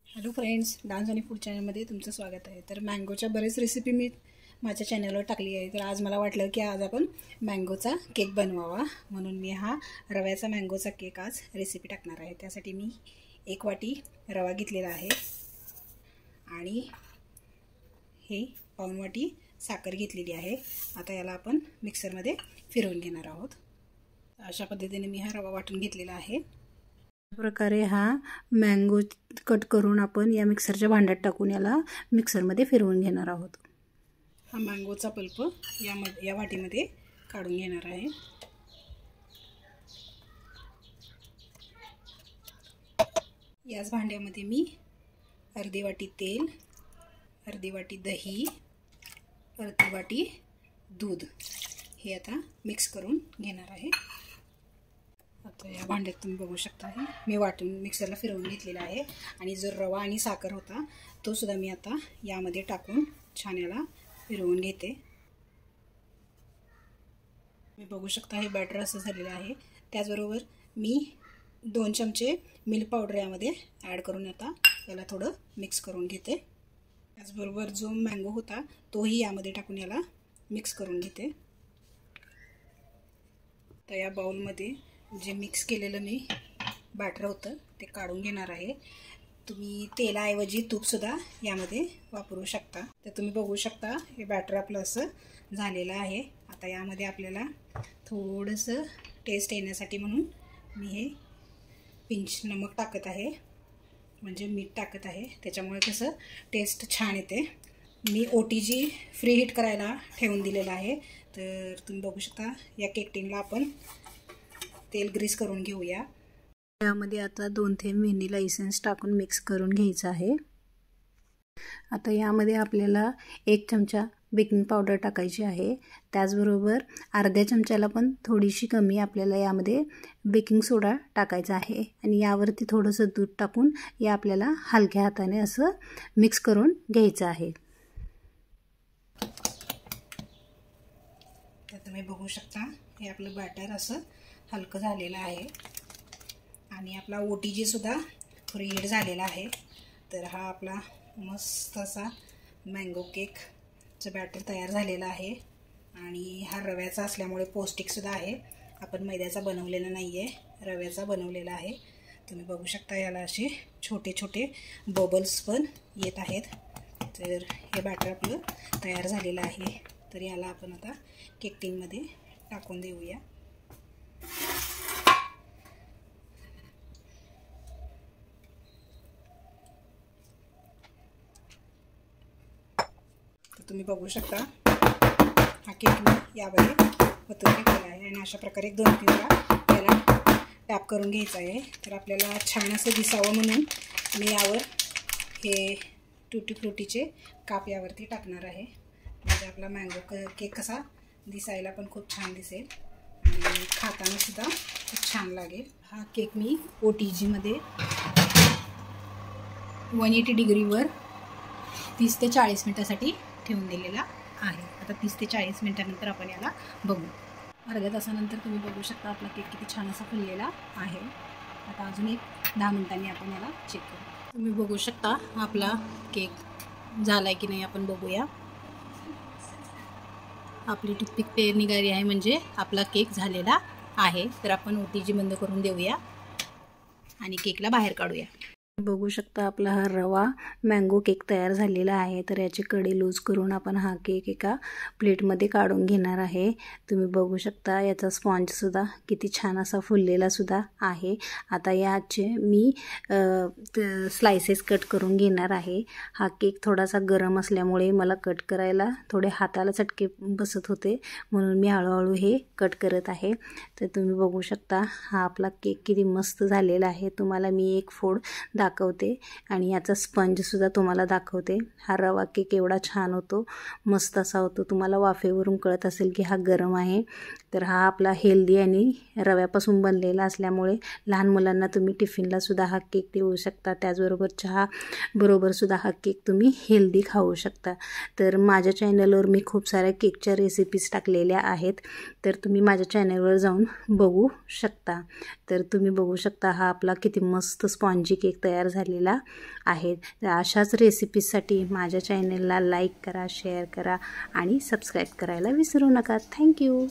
Hello friends, dance आणि food चॅनलमध्ये तुमचं स्वागत आहे। तर मँगोच्या बरेच रेसिपी मी माझ्या चॅनलवर टाकली आहे। तर आज मला वाटलं की आज आपण मँगोचा केक बनवावा, म्हणून मी हा रव्याचा मँगोचा केक आज रेसिपी टाकणार आहे। त्यासाठी मी 1 वाटी रवा घेतलेला आहे आणि हे पाऊण वाटी साखर घेतलेली आहे। आता याला आपण मिक्सरमध्ये फिरवून घेणार आहोत। अशा पद्धतीने मी हा रवा वाटून घेतलेला आहे। प्रकारे हा मँगो कट करून आपण या मिक्सरच्या भांड्यात टाकून याला मिक्सरमध्ये फिरवून घेणार आहोत। हा मँगोचा पल्प या वाटीमध्ये काढून घेणार आहे। याच भांड्यामध्ये मी अर्धी वाटी तेल, अर्धी वाटी दही, अर्धी वाटी दूध हे आता मिक्स करून घेणार आहे। आता या भांड्यात तुम्ही बघू शकता हे मी वाटून मिक्सरला फिरवून घेतलेला आहे आणि जो रवा आणि साखर होता तो सुद्धा मी आता यामध्ये टाकून छान याला फिरवून घेते। मी बघू शकता हे बॅटर असं झालेलं आहे। त्याचबरोबर मी 2 चमचे मिल्क पावडर यामध्ये ॲड करून आता याला थोडं मिक्स करून घेते। त्याचबरोबर जो मँगो होता तोही यामध्ये टाकून याला मिक्स करून घेते। तर या बाउलमध्ये जे मिक्स केलेलं मी बॅटर होतं ते काढून घेणार आहे। तुम्ही तेलाऐवजी तूप सुद्धा यामध्ये वापरू शकता। तर तुम्ही बघू शकता हे बॅटर आपलं असं झालेलं आहे। आता यामध्ये आपल्याला थोडंसं टेस्ट येण्यासाठी म्हणून मी हे पिंच नमक टाकत आहे, म्हणजे मीठ टाकत आहे। त्याच्यामुळे कसं टेस्ट छान येते। मी OTG फ्री हीट करायला ठेवून दिलेला आहे। तर तुम्ही बघू शकता या केक टिनला आपण तेल ग्रीस करून घेऊया। यामध्ये आता 2 थेंब व्हॅनिला इसेन्स टाकून मिक्स करून घ्यायचं आहे। आता यामध्ये आपल्याला 1 चमचा बेकिंग पावडर टाकायची आहे। त्याचबरोबर अर्ध्या चमच्याला पण थोडीशी कमी आपल्याला यामध्ये बेकिंग सोडा टाकायचा आहे आणि यावरती थोडंसं दूध टाकून या आपल्याला हलक्या हाताने असं मिक्स करून घ्यायचं आहे। तर तुम्ही बघू शकता हे आपलं बॅटर असं हलकं झालेलं आहे आणि आपला OTG सुद्धा फ्री हीट झालेला आहे। तर हा आपला मस्त असा मँगो केकचं बॅटर तयार झालेला आहे आणि हा रव्याचा असल्यामुळे पौष्टिक सुद्धा आहे। आपण मैद्याचा बनवलेला नाही आहे, रव्याचा बनवलेला आहे। तुम्ही बघू शकता याला असे छोटे छोटे बबल्स पण येत आहेत। तर हे बॅटर आपलं तयार झालेलं आहे। तर याला आपण आता केक टिनमध्ये टाकून देऊया। तुम्ही बघू शकता हा केक मी यामध्ये ओतून घेतलेला आहे आणि अशा प्रकारे 2-3 वेळा याला टॅप करून घ्यायचं आहे। तर आपल्याला छान असं दिसावं म्हणून मी यावर हे टूटी फ्रुटीचे काप यावरती टाकणार आहे, म्हणजे आपला मँगो केक कसा दिसायला पण खूप छान दिसेल आणि खाताना सुद्धा खूप छान लागेल। हा केक मी OTG मध्ये 180 डिग्रीवर 30 ते 40 मिनिटासाठी ठेवून दिलेला आहे। आता 30 ते 40 मिनिटांनंतर आपण याला बघू। अर्ध्या तासानंतर तुम्ही बघू शकता आपला केक किती छान असा फुललेला आहे। आता अजून 10 मिनिटांनी आपण याला चेक करू। तुम्ही बघू शकता आपला केक झालाय की नाही आपण बघूया। आपली टूथपिक पेर निघाली आहे, म्हणजे आपला केक झालेला आहे। तर आपण OTG बंद करून देऊया आणि केकला बाहेर काढूया। बघू शकता आपला हा रवा मँगो केक तयार झालेला आहे। तर याची कडी लूज करून आपण हा केक एका प्लेटमध्ये काढून घेणार आहे। तुम्ही बघू शकता याचा स्पॉन्ज सुद्धा किती छान असा फुललेला सुद्धा आहे। आता याचे मी स्लाइसेस कट करून घेणार आहे। हा केक थोडासा गरम असल्यामुळे मला कट करायला थोडे हाताला चटके बसत होते, म्हणून मी हळूहळू हे कट करत आहे। तर तुम्ही बघू शकता हा आपला केक किती मस्त झालेला आहे। तुम्हाला मी एक फोड दाखवते आणि याचा स्पंज सुद्धा तुम्हाला दाखवते। हा रवा केक एवढा छान होतो, मस्त असा होतो। तुम्हाला वाफेवरून कळत असेल की हा गरम आहे। तर हा आपला हेल्दी आणि रव्यापासून बनलेला असल्यामुळे लहान मुलांना तुम्ही टिफिनला सुद्धा हा केक देऊ शकता। त्याचबरोबर चहा बरोबर सुद्धा हा केक तुम्ही हेल्दी खाऊ शकता। तर माझ्या चॅनलवर मी खूप साऱ्या केकच्या रेसिपीज टाकलेल्या आहेत, तर तुम्ही माझ्या चॅनलवर जाऊन बघू शकता। तर तुम्ही बघू शकता हा आपला किती मस्त स्पॉन्जी केक तयार तयार झालेला आहे. तर अशाच रेसिपीजसाठी माझ्या चॅनलला लाईक करा, शेअर करा आणि सबस्क्राईब करायला विसरू नका. थँक्यू.